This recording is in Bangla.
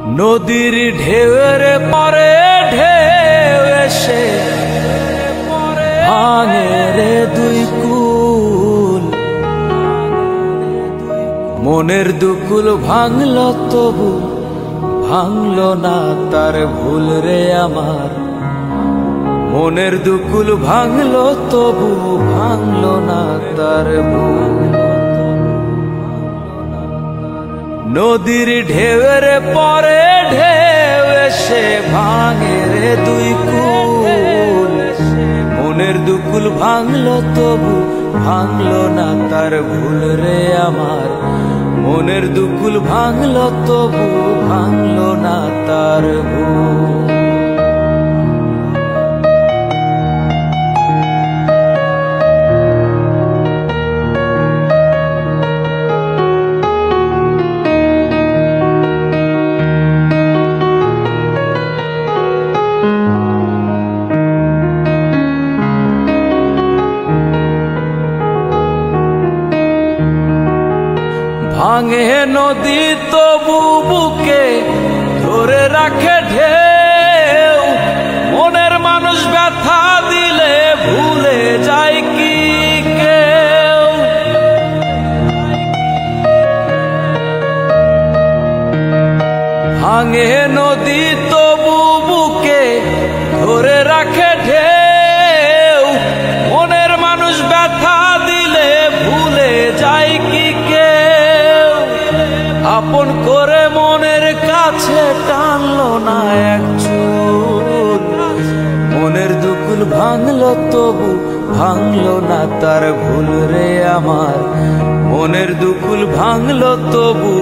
নদীর ঢেউয়ের পরে ঢেউ এসে ভাঙে রে দুই কুল, মনের দুকুল ভাঙল তবু ভাঙল না তার ভুল রে আমার। মনের দুকুল ভাঙল তবু ভাঙল না তার ভুল। নদীর ঢেউয়ের পরে ঢেউ এসে ভাঙে রে দুই কুল, মনের দুকুল ভাঙল তবু ভাঙল না তার ভুল রে আমার। মনের দুকুল ভাঙল তবু ভাঙল না তার ভুল। ভাঙে নদী তবু বুকে ধরে রাখে ঢেউ, মনের মানুষ ব্যথা দিলে ভুলে যায় কি কেউ। ভাঙে নদী তবু বুকে ধরে রাখে ঢেউ, মনের মানুষ ব্যথা দিলে ভুলে যায় কি কেউ। আপন করে মনের কাছে টানলো না এক চুল, মনের দুকুল ভাঙল তবু ভাঙল না তার ভুল রে আমার। মনের দুকুল ভাঙল তবু